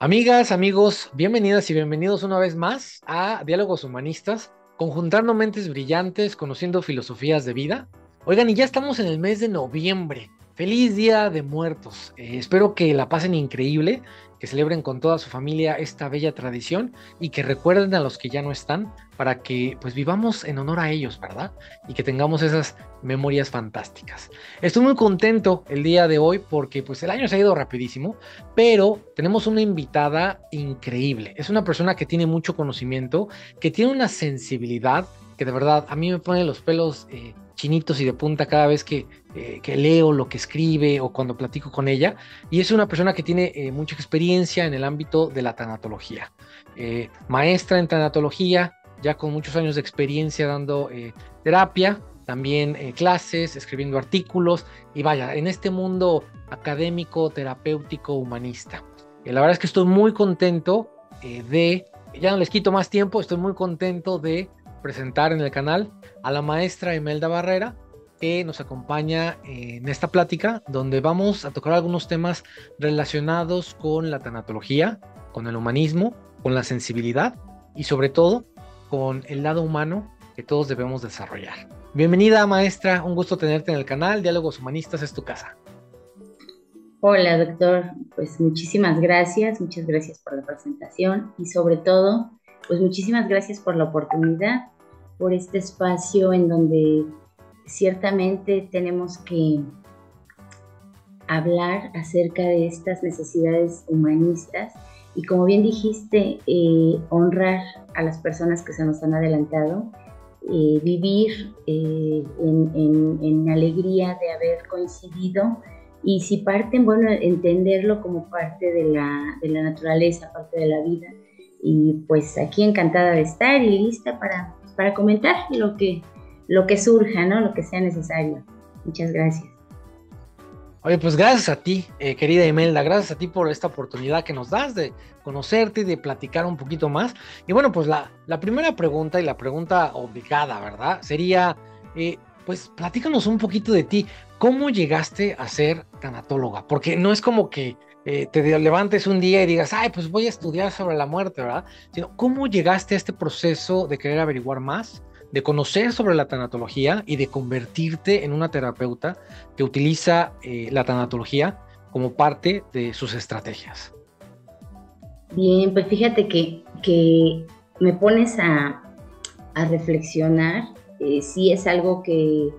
Amigas, amigos, bienvenidas y bienvenidos una vez más a Diálogos Humanistas, conjuntando mentes brillantes, conociendo filosofías de vida. Oigan, y ya estamos en el mes de noviembre. Feliz Día de Muertos. Espero que la pasen increíble, que celebren con toda su familia esta bella tradición y que recuerden a los que ya no están para que pues vivamos en honor a ellos, ¿verdad? Y que tengamos esas memorias fantásticas. Estoy muy contento el día de hoy porque pues el año se ha ido rapidísimo, pero tenemos una invitada increíble. Es una persona que tiene mucho conocimiento, que tiene una sensibilidad que de verdad a mí me pone los pelos chinitos y de punta cada vez que leo lo que escribe o cuando platico con ella. Y es una persona que tiene mucha experiencia en el ámbito de la tanatología. Maestra en tanatología, ya con muchos años de experiencia dando terapia, también clases, escribiendo artículos y vaya, en este mundo académico, terapéutico, humanista. La verdad es que estoy muy contento ya no les quito más tiempo, estoy muy contento de presentar en el canal a la maestra Imelda Barrera, que nos acompaña en esta plática, donde vamos a tocar algunos temas relacionados con la tanatología, con el humanismo, con la sensibilidad y sobre todo con el lado humano que todos debemos desarrollar. Bienvenida, maestra, un gusto tenerte en el canal. Diálogos Humanistas es tu casa. Hola, doctor. Pues muchas gracias por la presentación y sobre todo, pues muchísimas gracias por la oportunidad, por este espacio en donde ciertamente tenemos que hablar acerca de estas necesidades humanistas y como bien dijiste, honrar a las personas que se nos han adelantado, vivir en alegría de haber coincidido y si parten, bueno, entenderlo como parte de la naturaleza, parte de la vida. Y pues aquí encantada de estar y lista para comentar lo que surja, ¿no? Lo que sea necesario. Muchas gracias. Oye, pues gracias a ti, querida Imelda, gracias a ti por esta oportunidad que nos das de conocerte y de platicar un poquito más. Y bueno, pues la primera pregunta y la pregunta obligada, ¿verdad? Sería, pues platícanos un poquito de ti. ¿Cómo llegaste a ser tanatóloga? Porque no es como que levantes un día y digas, ay, pues voy a estudiar sobre la muerte, ¿verdad? Sino, ¿cómo llegaste a este proceso de querer averiguar más, de conocer sobre la tanatología y de convertirte en una terapeuta que utiliza la tanatología como parte de sus estrategias? Bien, pues fíjate que me pones a reflexionar. Sí es algo que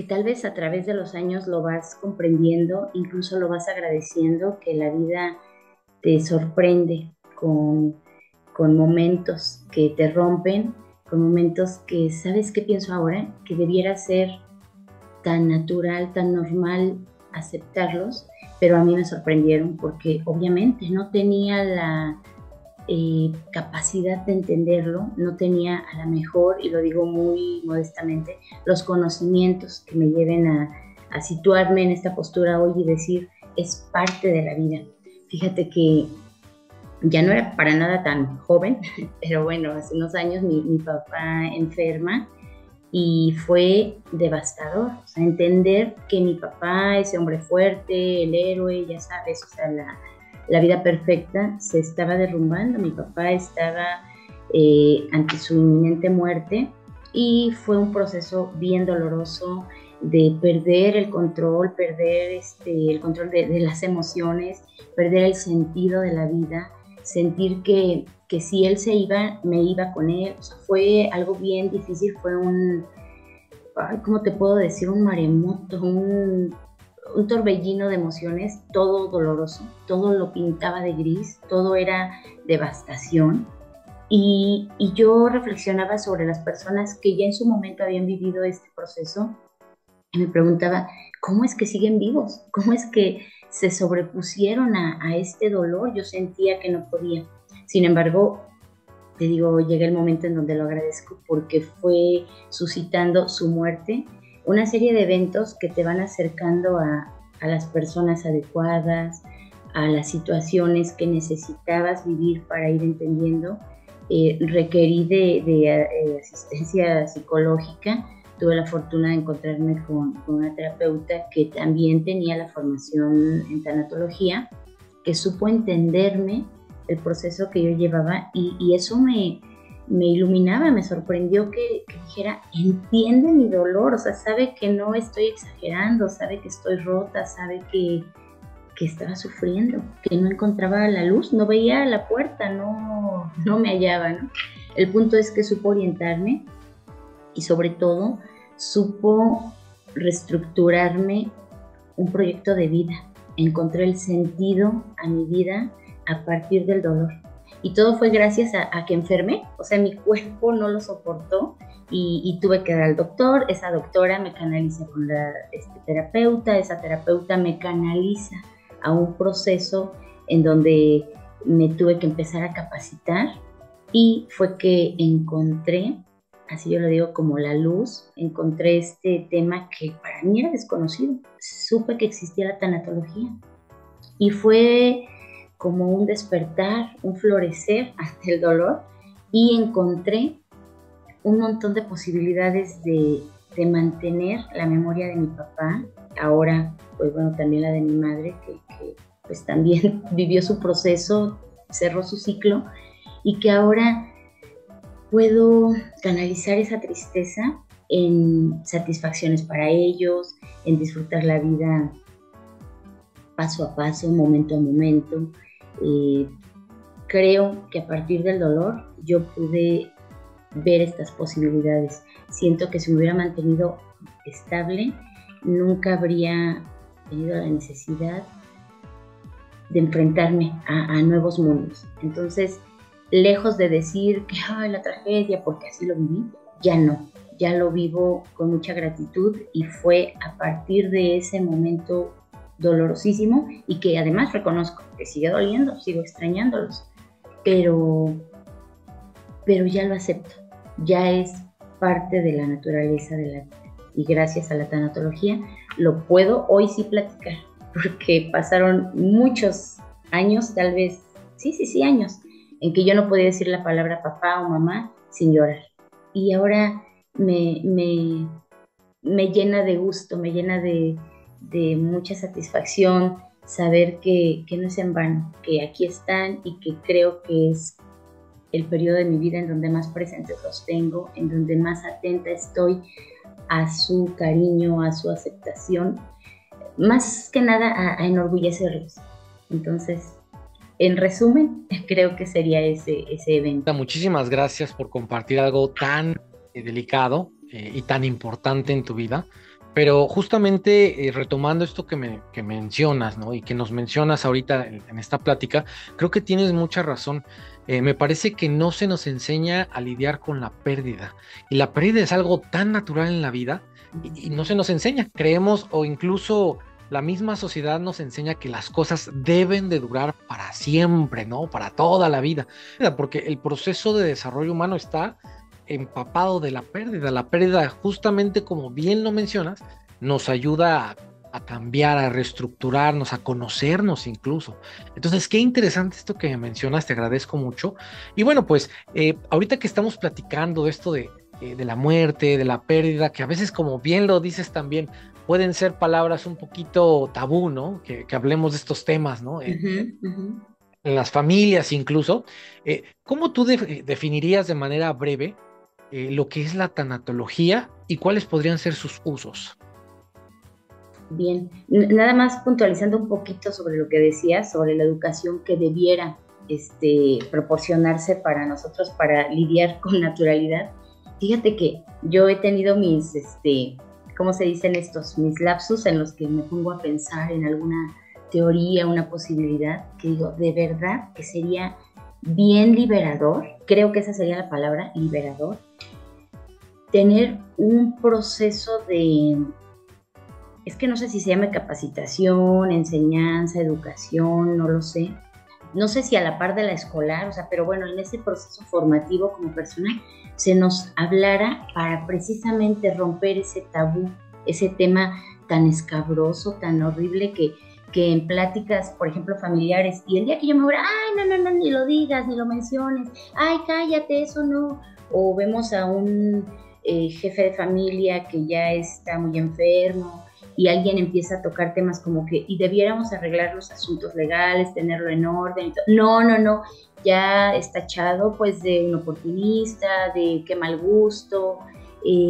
tal vez a través de los años lo vas comprendiendo, incluso lo vas agradeciendo, que la vida te sorprende con momentos que te rompen, con momentos que, ¿sabes qué pienso ahora? Que debiera ser tan natural, tan normal aceptarlos, pero a mí me sorprendieron porque obviamente no tenía la capacidad de entenderlo, no tenía a lo mejor, y lo digo muy modestamente, los conocimientos que me lleven a situarme en esta postura hoy y decir, es parte de la vida. Fíjate que ya no era para nada tan joven, pero bueno, hace unos años mi papá enferma y fue devastador. O sea, entender que mi papá, ese hombre fuerte, el héroe, ya sabes, o sea, la vida perfecta se estaba derrumbando. Mi papá estaba ante su inminente muerte y fue un proceso bien doloroso de perder el control, perder el control de las emociones, perder el sentido de la vida, sentir que si él se iba, me iba con él. O sea, fue algo bien difícil, fue ay, ¿cómo te puedo decir? Un maremoto, un torbellino de emociones, todo doloroso, todo lo pintaba de gris, todo era devastación. Y yo reflexionaba sobre las personas que ya en su momento habían vivido este proceso y me preguntaba, ¿cómo es que siguen vivos? ¿Cómo es que se sobrepusieron a este dolor? Yo sentía que no podía. Sin embargo, te digo, llega el momento en donde lo agradezco porque fue suscitando su muerte una serie de eventos que te van acercando a las personas adecuadas, a las situaciones que necesitabas vivir para ir entendiendo. Requerí de asistencia psicológica. Tuve la fortuna de encontrarme con una terapeuta que también tenía la formación en tanatología que supo entenderme el proceso que yo llevaba y eso me iluminaba, me sorprendió que dijera, entiende mi dolor, o sea, sabe que no estoy exagerando, sabe que estoy rota, sabe que estaba sufriendo, que no encontraba la luz, no veía la puerta, no me hallaba, ¿no? El punto es que supo orientarme y sobre todo supo reestructurarme un proyecto de vida. Encontré el sentido a mi vida a partir del dolor. Y todo fue gracias a que enfermé, o sea, mi cuerpo no lo soportó y tuve que ir al doctor, esa doctora me canaliza con la terapeuta, esa terapeuta me canaliza a un proceso en donde me tuve que empezar a capacitar y fue que encontré, así yo lo digo como la luz, encontré este tema que para mí era desconocido, supe que existía la tanatología y fue como un despertar, un florecer ante el dolor y encontré un montón de posibilidades de mantener la memoria de mi papá, ahora pues bueno también la de mi madre que pues también vivió su proceso, cerró su ciclo y que ahora puedo canalizar esa tristeza en satisfacciones para ellos, en disfrutar la vida paso a paso, momento a momento. Creo que a partir del dolor yo pude ver estas posibilidades. Siento que si me hubiera mantenido estable, nunca habría tenido la necesidad de enfrentarme a nuevos mundos. Entonces, lejos de decir que la tragedia, porque así lo viví, ya lo vivo con mucha gratitud y fue a partir de ese momento dolorosísimo y que además reconozco que sigue doliendo, sigo extrañándolos, pero ya lo acepto, ya es parte de la naturaleza de la vida y gracias a la tanatología lo puedo hoy sí platicar, porque pasaron muchos años, tal vez, sí, años, en que yo no podía decir la palabra papá o mamá sin llorar. Y ahora me llena de gusto, me llena de mucha satisfacción saber que no es en vano, que aquí están y que creo que es el periodo de mi vida en donde más presentes los tengo, en donde más atenta estoy a su cariño, a su aceptación, más que nada a enorgullecerlos. Entonces, en resumen, creo que sería ese evento. Muchísimas gracias por compartir algo tan delicado y tan importante en tu vida. Pero justamente retomando esto que mencionas, ¿no? Y que nos mencionas ahorita en esta plática, creo que tienes mucha razón. Me parece que no se nos enseña a lidiar con la pérdida. Y la pérdida es algo tan natural en la vida y no se nos enseña. Creemos o incluso la misma sociedad nos enseña que las cosas deben de durar para siempre, ¿no? Para toda la vida. Porque el proceso de desarrollo humano está empapado de la pérdida. La pérdida, justamente como bien lo mencionas, nos ayuda a cambiar, a reestructurarnos, a conocernos incluso. Entonces, qué interesante esto que mencionas, te agradezco mucho. Y bueno, pues ahorita que estamos platicando de esto de la muerte, de la pérdida, que a veces, como bien lo dices también, pueden ser palabras un poquito tabú, ¿no? Que hablemos de estos temas, ¿no? En las familias incluso. ¿Cómo tú definirías de manera breve lo que es la tanatología y cuáles podrían ser sus usos? Bien, nada más puntualizando un poquito sobre lo que decías, sobre la educación que debiera proporcionarse para nosotros para lidiar con naturalidad. Fíjate que yo he tenido mis, ¿cómo se dicen estos? Mis lapsus en los que me pongo a pensar en alguna teoría, una posibilidad, que digo, de verdad que sería bien liberador, creo que esa sería la palabra, liberador, tener un proceso es que no sé si se llama capacitación, enseñanza, educación, no lo sé. No sé si a la par de la escolar, o sea, pero bueno, en ese proceso formativo como personal se nos hablara para precisamente romper ese tabú, ese tema tan escabroso, tan horrible que en pláticas, por ejemplo, familiares, y el día que yo me voy, ay, no, ni lo digas, ni lo menciones, ay, cállate, eso no. O vemos a un jefe de familia que ya está muy enfermo y alguien empieza a tocar temas como que, y debiéramos arreglar los asuntos legales, tenerlo en orden. No, no, no, ya está echado pues de un oportunista, de qué mal gusto,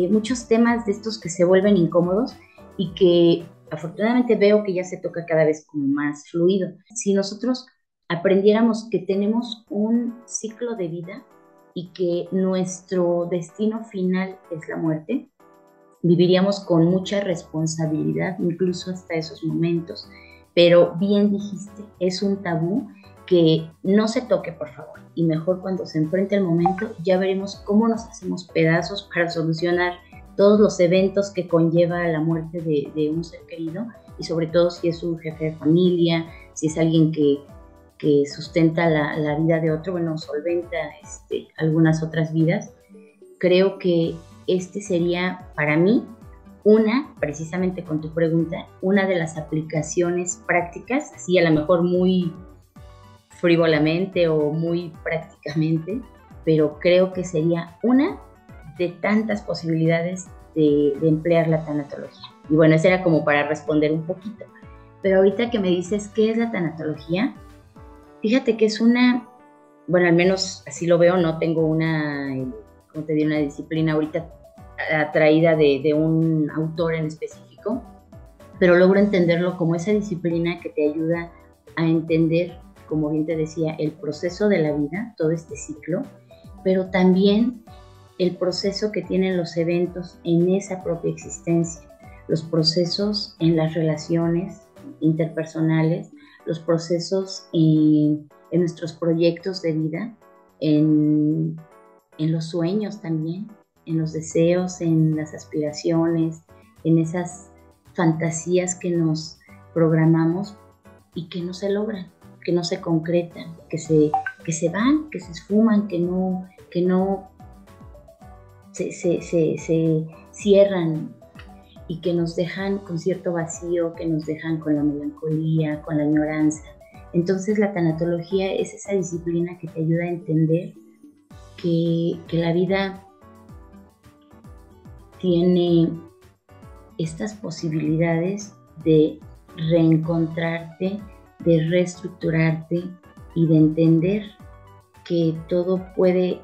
muchos temas de estos que se vuelven incómodos y que afortunadamente veo que ya se toca cada vez como más fluido. Si nosotros aprendiéramos que tenemos un ciclo de vida y que nuestro destino final es la muerte, viviríamos con mucha responsabilidad, incluso hasta esos momentos. Pero bien dijiste, es un tabú que no se toque, por favor. Y mejor cuando se enfrente el momento, ya veremos cómo nos hacemos pedazos para solucionar todos los eventos que conlleva la muerte de un ser querido, y sobre todo si es un jefe de familia, si es alguien que sustenta la vida de otro, bueno, solventa algunas otras vidas. Creo que este sería para mí precisamente con tu pregunta, una de las aplicaciones prácticas, así a lo mejor muy frívolamente o muy prácticamente, pero creo que sería una de tantas posibilidades de emplear la tanatología. Y bueno, eso era como para responder un poquito. Pero ahorita que me dices qué es la tanatología, fíjate que es bueno, al menos así lo veo, no tengo una disciplina ahorita atraída de un autor en específico, pero logro entenderlo como esa disciplina que te ayuda a entender, como bien te decía, el proceso de la vida, todo este ciclo, pero también el proceso que tienen los eventos en esa propia existencia, los procesos en las relaciones interpersonales, los procesos en nuestros proyectos de vida, en los sueños también, en los deseos, en las aspiraciones, en esas fantasías que nos programamos y que no se logran, que no se concretan, que se van, que se esfuman, que no se cierran y que nos dejan con cierto vacío, que nos dejan con la melancolía, con la añoranza. Entonces la tanatología es esa disciplina que te ayuda a entender que la vida tiene estas posibilidades de reencontrarte, de reestructurarte y de entender que todo puede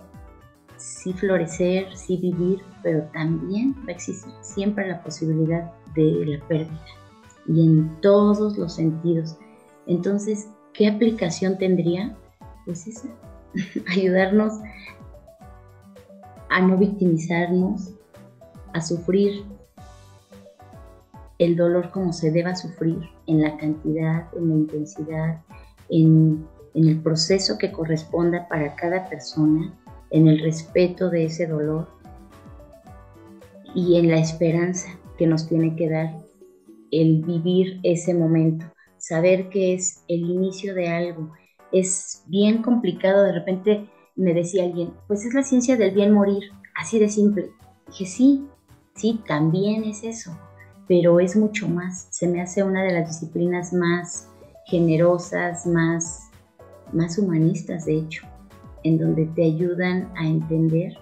sí florecer, sí vivir, pero también va a existir siempre la posibilidad de la pérdida, y en todos los sentidos. Entonces, ¿qué aplicación tendría? Pues esa, ayudarnos a no victimizarnos, a sufrir el dolor como se deba sufrir, en la cantidad, en la intensidad, en el proceso que corresponda para cada persona, en el respeto de ese dolor y en la esperanza que nos tiene que dar el vivir ese momento, saber que es el inicio de algo. Es bien complicado, de repente me decía alguien, pues es la ciencia del bien morir, así de simple. Dije, sí, también es eso, pero es mucho más. Se me hace una de las disciplinas más generosas, más humanistas, de hecho, en donde te ayudan a entender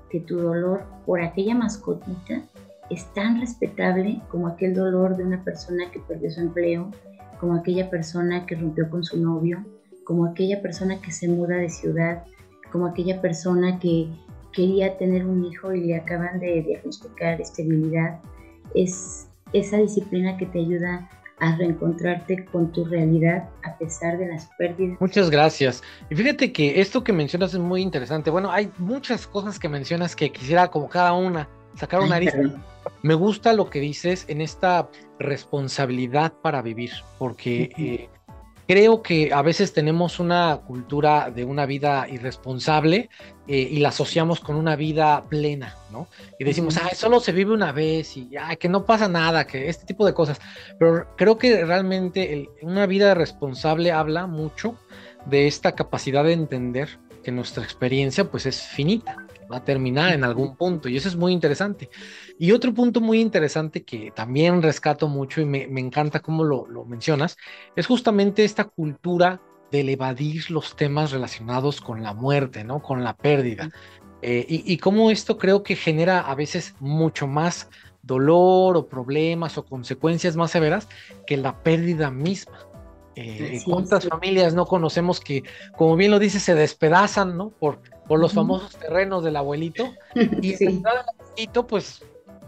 que tu dolor por aquella mascotita es tan respetable como aquel dolor de una persona que perdió su empleo, como aquella persona que rompió con su novio, como aquella persona que se muda de ciudad, como aquella persona que quería tener un hijo y le acaban de diagnosticar esterilidad. Es esa disciplina que te ayuda a reencontrarte con tu realidad a pesar de las pérdidas. Muchas gracias. Y fíjate que esto que mencionas es muy interesante. Bueno, hay muchas cosas que mencionas que quisiera como cada una sacar una lista. Me gusta lo que dices en esta responsabilidad para vivir, porque creo que a veces tenemos una cultura de una vida irresponsable y la asociamos con una vida plena, ¿no? Y decimos, solo se vive una vez y que no pasa nada, que este tipo de cosas. Pero creo que realmente una vida responsable habla mucho de esta capacidad de entender que nuestra experiencia pues es finita, va a terminar en algún punto, y eso es muy interesante. Y otro punto muy interesante que también rescato mucho y me encanta cómo lo mencionas, es justamente esta cultura del evadir los temas relacionados con la muerte, ¿no? Con la pérdida. Y cómo esto creo que genera a veces mucho más dolor o problemas o consecuencias más severas que la pérdida misma. ¿Cuántas familias no conocemos que, como bien lo dice, se despedazan, ¿no? Por los famosos terrenos del abuelito, y Sí. el abuelito, pues,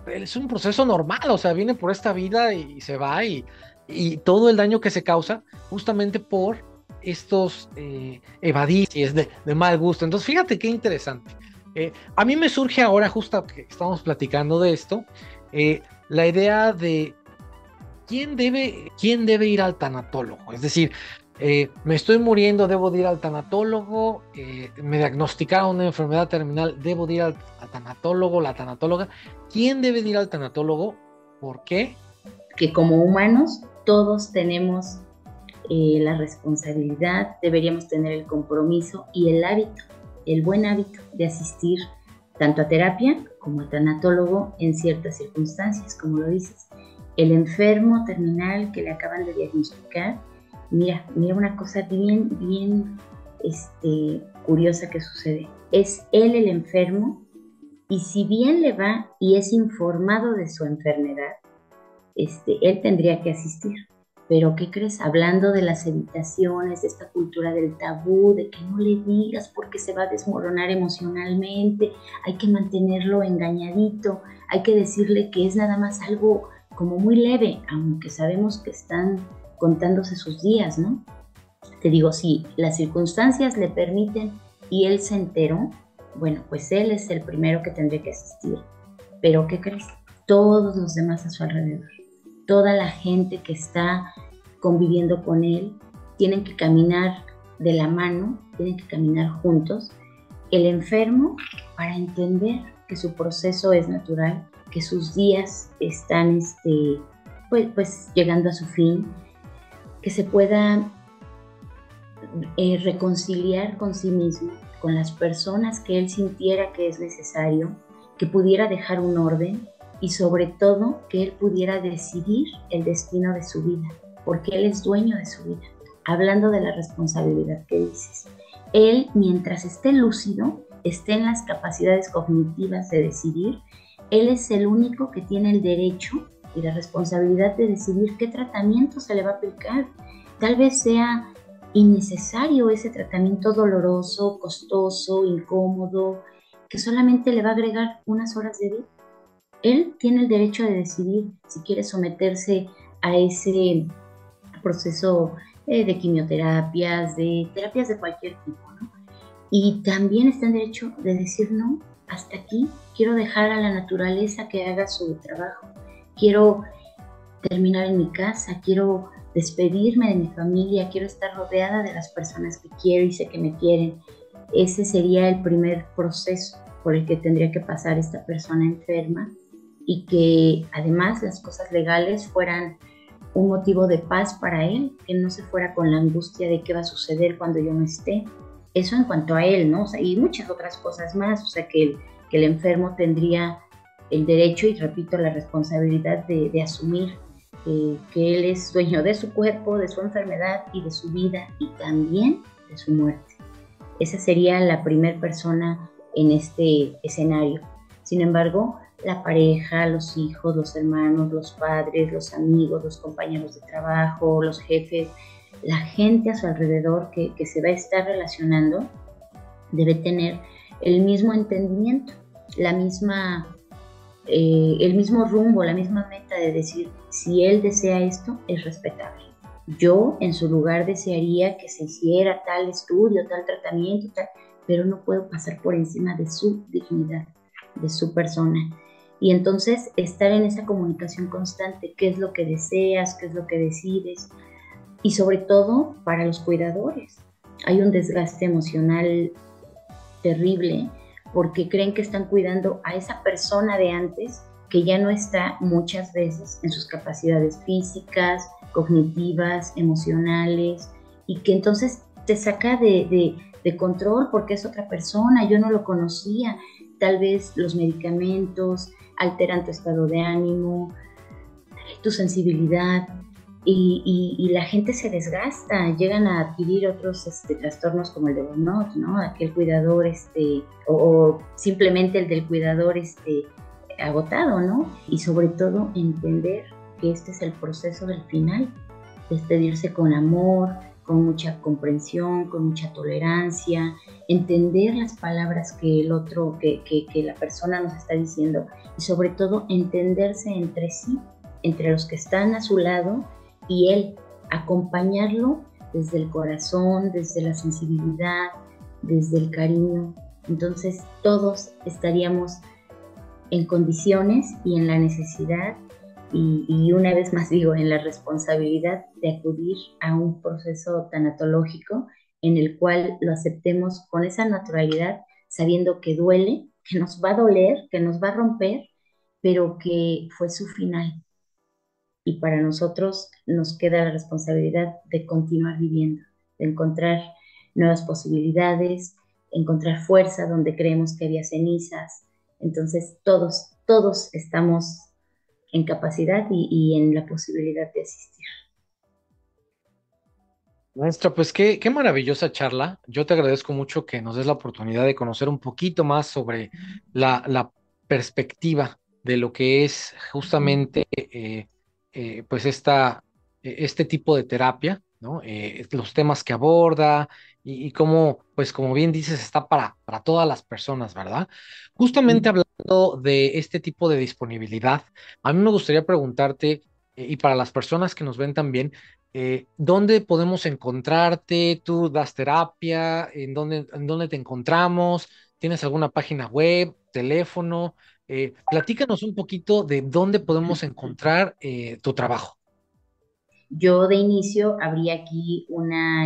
es un proceso normal, o sea, viene por esta vida y se va, y todo el daño que se causa justamente por estos evadicios de mal gusto. Entonces, fíjate qué interesante. A mí me surge ahora, justo que estamos platicando de esto, la idea de quién debe ir al tanatólogo. Es decir, me estoy muriendo, debo de ir al tanatólogo, me diagnosticaron una enfermedad terminal, debo de ir al tanatólogo, la tanatóloga. ¿Quién debe de ir al tanatólogo? ¿Por qué? Que como humanos todos tenemos la responsabilidad, deberíamos tener el compromiso y el hábito, el buen hábito de asistir tanto a terapia como a tanatólogo en ciertas circunstancias, como lo dices. El enfermo terminal que le acaban de diagnosticar, mira una cosa bien curiosa que sucede. Es él el enfermo, y si bien le va y es informado de su enfermedad, él tendría que asistir. Pero ¿qué crees? Hablando de las evitaciones, de esta cultura del tabú, de que no le digas porque se va a desmoronar emocionalmente, hay que mantenerlo engañadito, hay que decirle que es nada más algo como muy leve, aunque sabemos que están contándose sus días, ¿no? Te digo, si las circunstancias le permiten y él se enteró, bueno, pues él es el primero que tendría que asistir. Pero ¿qué crees? Todos los demás a su alrededor, toda la gente que está conviviendo con él, tienen que caminar de la mano, tienen que caminar juntos. El enfermo, para entender que su proceso es natural, que sus días están pues llegando a su fin, que se pueda reconciliar con sí mismo, con las personas que él sintiera que es necesario, que pudiera dejar un orden, y sobre todo que él pudiera decidir el destino de su vida, porque él es dueño de su vida. Hablando de la responsabilidad que dices, él, mientras esté lúcido, esté en las capacidades cognitivas de decidir, él es el único que tiene el derecho y la responsabilidad de decidir qué tratamiento se le va a aplicar. Tal vez sea innecesario ese tratamiento doloroso, costoso, incómodo, que solamente le va a agregar unas horas de vida. Él tiene el derecho de decidir si quiere someterse a ese proceso de quimioterapias, de terapias de cualquier tipo, ¿no? Y también está en derecho de decir no, hasta aquí, quiero dejar a la naturaleza que haga su trabajo, quiero terminar en mi casa, quiero despedirme de mi familia, quiero estar rodeada de las personas que quiero y sé que me quieren. Ese sería el primer proceso por el que tendría que pasar esta persona enferma, y que además las cosas legales fueran un motivo de paz para él, que no se fuera con la angustia de qué va a suceder cuando yo no esté. Eso en cuanto a él, ¿no? O sea, y muchas otras cosas más, o sea, que el enfermo tendría el derecho y, repito, la responsabilidad de asumir que él es dueño de su cuerpo, de su enfermedad y de su vida, y también de su muerte. Esa sería la primera persona en este escenario. Sin embargo, la pareja, los hijos, los hermanos, los padres, los amigos, los compañeros de trabajo, los jefes, la gente a su alrededor que se va a estar relacionando, debe tener el mismo entendimiento, el mismo rumbo, la misma meta de decir, si él desea esto, es respetable. Yo en su lugar desearía que se hiciera tal estudio, tal tratamiento, pero no puedo pasar por encima de su dignidad, de su persona. Y entonces estar en esa comunicación constante, qué es lo que deseas, qué es lo que decides, y sobre todo para los cuidadores. Hay un desgaste emocional terrible porque creen que están cuidando a esa persona de antes que ya no está muchas veces en sus capacidades físicas, cognitivas, emocionales, y que entonces te saca de control porque es otra persona, yo no lo conocía. Tal vez los medicamentos alteran tu estado de ánimo, tu sensibilidad, y la gente se desgasta, llegan a adquirir otros trastornos como el de burnout, ¿no? Aquel cuidador, o simplemente el del cuidador agotado, ¿no? Y sobre todo entender que este es el proceso del final, despedirse con amor, con mucha comprensión, con mucha tolerancia, entender las palabras que el otro, que la persona nos está diciendo, y sobre todo entenderse entre sí, entre los que están a su lado y él, acompañarlo desde el corazón, desde la sensibilidad, desde el cariño. Entonces todos estaríamos en condiciones y en la necesidad y una vez más digo, en la responsabilidad de acudir a un proceso tanatológico en el cual lo aceptemos con esa naturalidad, sabiendo que duele, que nos va a doler, que nos va a romper, pero que fue su final. Y para nosotros nos queda la responsabilidad de continuar viviendo, de encontrar nuevas posibilidades, encontrar fuerza donde creemos que había cenizas. Entonces todos estamos en capacidad y en la posibilidad de asistir. Maestra, pues qué maravillosa charla. Yo te agradezco mucho que nos des la oportunidad de conocer un poquito más sobre la perspectiva de lo que es justamente pues este tipo de terapia, ¿no? Los temas que aborda y cómo, pues como bien dices, está para todas las personas, ¿verdad? Justamente hablando de este tipo de disponibilidad, a mí me gustaría preguntarte, y para las personas que nos ven también, ¿dónde podemos encontrarte? ¿Tú das terapia? ¿En dónde te encontramos? ¿Tienes alguna página web, teléfono? Platícanos un poquito de dónde podemos encontrar tu trabajo. Yo de inicio abrí aquí una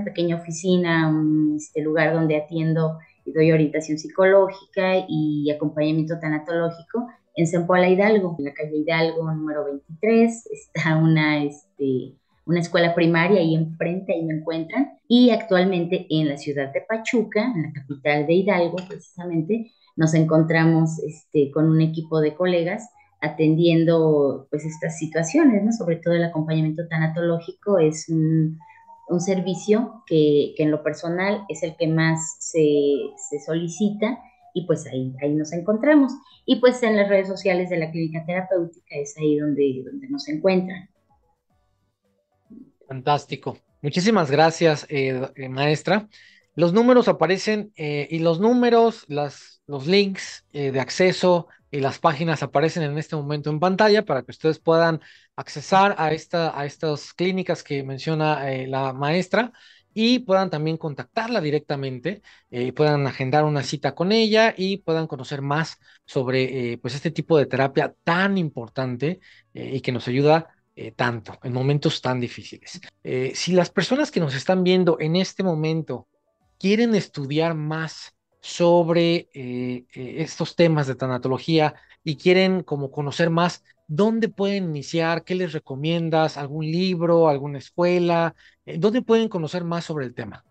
pequeña oficina, un lugar donde atiendo y doy orientación psicológica y acompañamiento tanatológico en Zempoala Hidalgo, en la calle Hidalgo número 23. Está una escuela primaria ahí enfrente, ahí me encuentran. Y actualmente en la ciudad de Pachuca, en la capital de Hidalgo precisamente, nos encontramos con un equipo de colegas atendiendo pues estas situaciones, ¿no? Sobre todo el acompañamiento tanatológico es un servicio que en lo personal es el que más se solicita y pues ahí nos encontramos. Y pues en las redes sociales de la clínica terapéutica es ahí donde nos encuentran. Fantástico. Muchísimas gracias, maestra. Los números aparecen y los números, los links de acceso y las páginas aparecen en este momento en pantalla para que ustedes puedan accesar a estas clínicas que menciona la maestra y puedan también contactarla directamente, puedan agendar una cita con ella y puedan conocer más sobre pues este tipo de terapia tan importante y que nos ayuda tanto en momentos tan difíciles. Si las personas que nos están viendo en este momento quieren estudiar más sobre estos temas de tanatología y quieren como conocer más, ¿dónde pueden iniciar? ¿Qué les recomiendas? ¿Algún libro? ¿Alguna escuela? ¿Dónde pueden conocer más sobre el tema?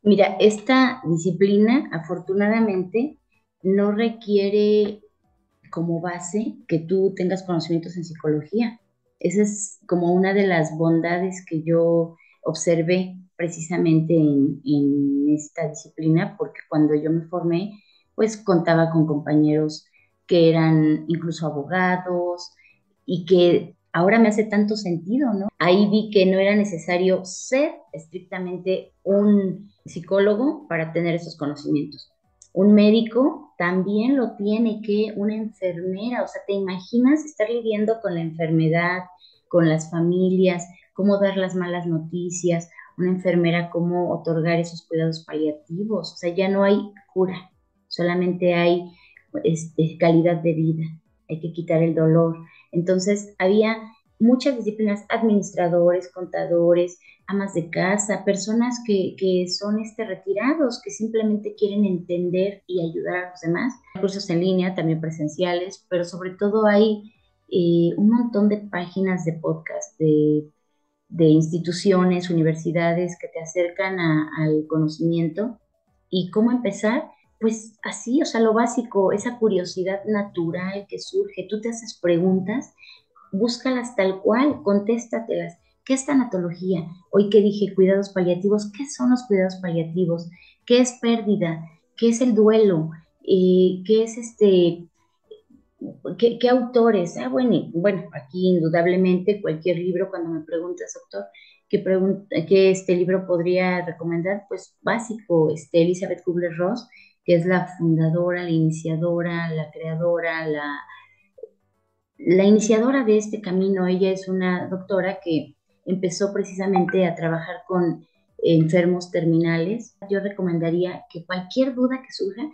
Mira, esta disciplina afortunadamente no requiere como base que tú tengas conocimientos en psicología. Esa es como una de las bondades que yo observé precisamente en esta disciplina, porque cuando yo me formé, pues contaba con compañeros que eran incluso abogados y que ahora me hace tanto sentido, ¿no? Ahí vi que no era necesario ser estrictamente un psicólogo para tener esos conocimientos. Un médico también lo tiene que una enfermera, o sea, ¿te imaginas estar lidiando con la enfermedad, con las familias, cómo dar las malas noticias, una enfermera, cómo otorgar esos cuidados paliativos? O sea, ya no hay cura, solamente hay calidad de vida, hay que quitar el dolor. Entonces, había muchas disciplinas, administradores, contadores, amas de casa, personas que son retirados, que simplemente quieren entender y ayudar a los demás. Cursos en línea, también presenciales, pero sobre todo hay un montón de páginas de podcast, de instituciones, universidades que te acercan al conocimiento y cómo empezar. Pues así, o sea, lo básico, esa curiosidad natural que surge, tú te haces preguntas, búscalas tal cual, contéstatelas. ¿Qué es tanatología? Hoy que dije cuidados paliativos, ¿qué son los cuidados paliativos? ¿Qué es pérdida? ¿Qué es el duelo? ¿Qué es qué autores? Ah, bueno, bueno, aquí indudablemente cualquier libro, cuando me preguntas, doctor, ¿qué este libro podría recomendar? Pues básico, Elizabeth Kubler-Ross, que es la fundadora, la iniciadora, la creadora, la iniciadora de este camino. Ella es una doctora que empezó precisamente a trabajar con enfermos terminales. Yo recomendaría que cualquier duda que surja,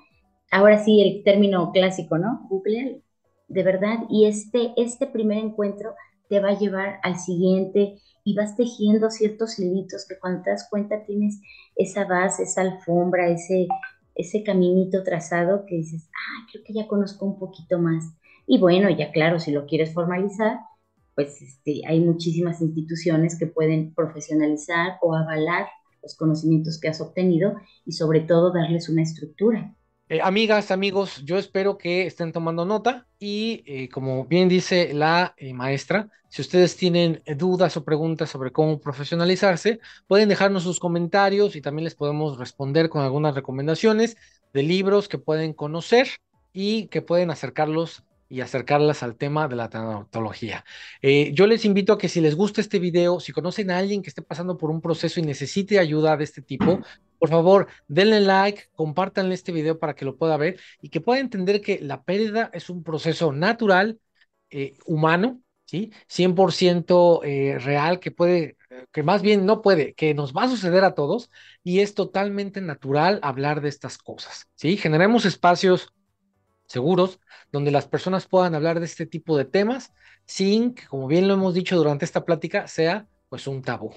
ahora sí el término clásico, ¿no? Google, de verdad, y este primer encuentro te va a llevar al siguiente y vas tejiendo ciertos hilitos que cuando te das cuenta tienes esa base, esa alfombra, ese caminito trazado que dices, ah, creo que ya conozco un poquito más. Y bueno, ya claro, si lo quieres formalizar, pues hay muchísimas instituciones que pueden profesionalizar o avalar los conocimientos que has obtenido y sobre todo darles una estructura. Amigas, amigos, yo espero que estén tomando nota y como bien dice la maestra, si ustedes tienen dudas o preguntas sobre cómo profesionalizarse, pueden dejarnos sus comentarios y también les podemos responder con algunas recomendaciones de libros que pueden conocer y que pueden acercarlos y acercarlas al tema de la tanatología. Yo les invito a que si les gusta este video, si conocen a alguien que esté pasando por un proceso y necesite ayuda de este tipo, por favor, denle like, compártanle este video para que lo pueda ver y que pueda entender que la pérdida es un proceso natural, humano, ¿sí? 100% real, que puede, que más bien no puede, que nos va a suceder a todos y es totalmente natural hablar de estas cosas, ¿sí? Generemos espacios seguros donde las personas puedan hablar de este tipo de temas sin que, como bien lo hemos dicho durante esta plática, sea pues un tabú.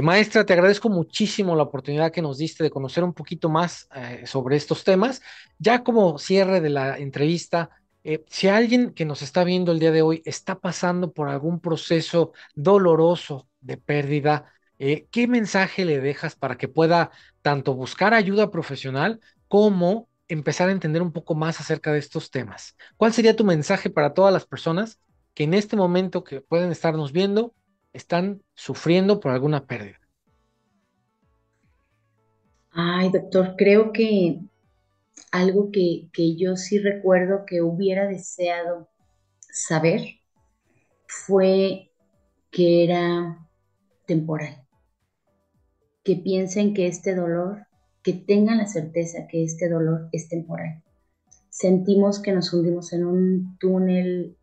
Maestra, te agradezco muchísimo la oportunidad que nos diste de conocer un poquito más sobre estos temas. Ya como cierre de la entrevista, si alguien que nos está viendo el día de hoy está pasando por algún proceso doloroso de pérdida, ¿qué mensaje le dejas para que pueda tanto buscar ayuda profesional como empezar a entender un poco más acerca de estos temas? ¿Cuál sería tu mensaje para todas las personas que en este momento que pueden estarnos viendo están sufriendo por alguna pérdida? Ay, doctor, creo que algo que yo sí recuerdo que hubiera deseado saber fue que era temporal, que piensen que este dolor, que tengan la certeza que este dolor es temporal. Sentimos que nos hundimos en un túnel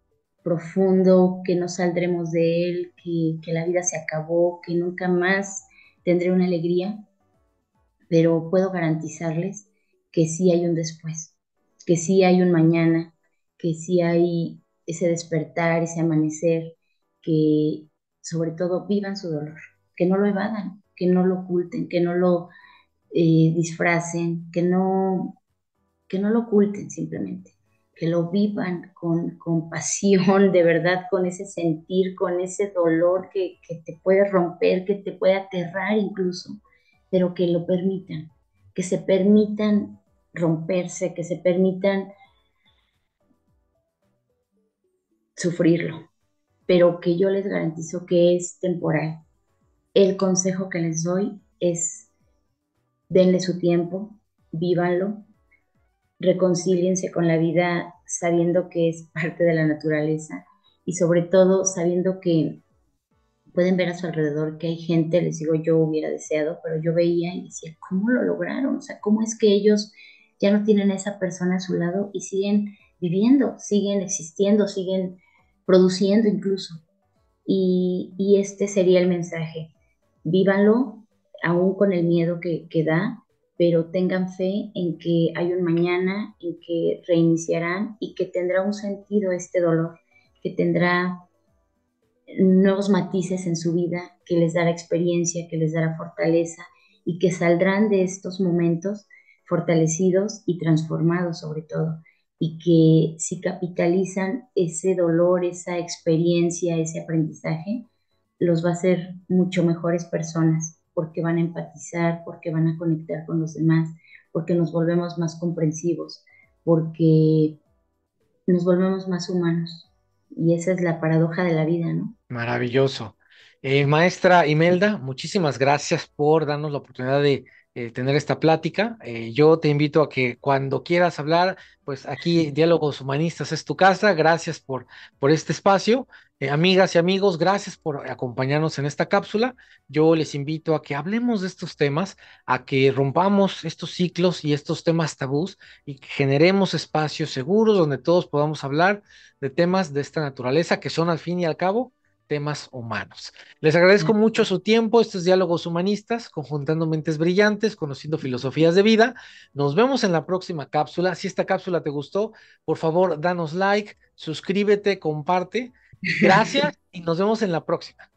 profundo, que no saldremos de él, que la vida se acabó, que nunca más tendré una alegría, pero puedo garantizarles que sí hay un después, que sí hay un mañana, que sí hay ese despertar, ese amanecer, que sobre todo vivan su dolor, que no lo evadan, que no lo oculten, que no lo disfracen, que no lo oculten simplemente, que lo vivan con pasión, de verdad, con ese sentir, con ese dolor que te puede romper, que te puede aterrar incluso, pero que lo permitan, que se permitan romperse, que se permitan sufrirlo, pero que yo les garantizo que es temporal. El consejo que les doy es denle su tiempo, vívanlo, reconcíliense con la vida sabiendo que es parte de la naturaleza y sobre todo sabiendo que pueden ver a su alrededor que hay gente, les digo, yo hubiera deseado, pero yo veía y decía, ¿cómo lo lograron? O sea, ¿cómo es que ellos ya no tienen a esa persona a su lado y siguen viviendo, siguen existiendo, siguen produciendo incluso? Y este sería el mensaje. Vívanlo, aún con el miedo que da, pero tengan fe en que hay un mañana, en que reiniciarán y que tendrá un sentido este dolor, que tendrá nuevos matices en su vida, que les dará experiencia, que les dará fortaleza y que saldrán de estos momentos fortalecidos y transformados sobre todo, y que si capitalizan ese dolor, esa experiencia, ese aprendizaje, los va a hacer mucho mejores personas, porque van a empatizar, porque van a conectar con los demás, porque nos volvemos más comprensivos, porque nos volvemos más humanos. Y esa es la paradoja de la vida, ¿no? Maravilloso. Maestra Imelda, muchísimas gracias por darnos la oportunidad de tener esta plática. Yo te invito a que cuando quieras hablar, pues aquí Diálogos Humanistas es tu casa. Gracias por este espacio. Amigas y amigos, gracias por acompañarnos en esta cápsula. Yo les invito a que hablemos de estos temas, a que rompamos estos ciclos y estos temas tabús y que generemos espacios seguros donde todos podamos hablar de temas de esta naturaleza que son al fin y al cabo temas humanos. Les agradezco mucho su tiempo, estos diálogos humanistas, conjuntando mentes brillantes, conociendo filosofías de vida. Nos vemos en la próxima cápsula. Si esta cápsula te gustó, por favor, danos like, suscríbete, comparte. Gracias y nos vemos en la próxima.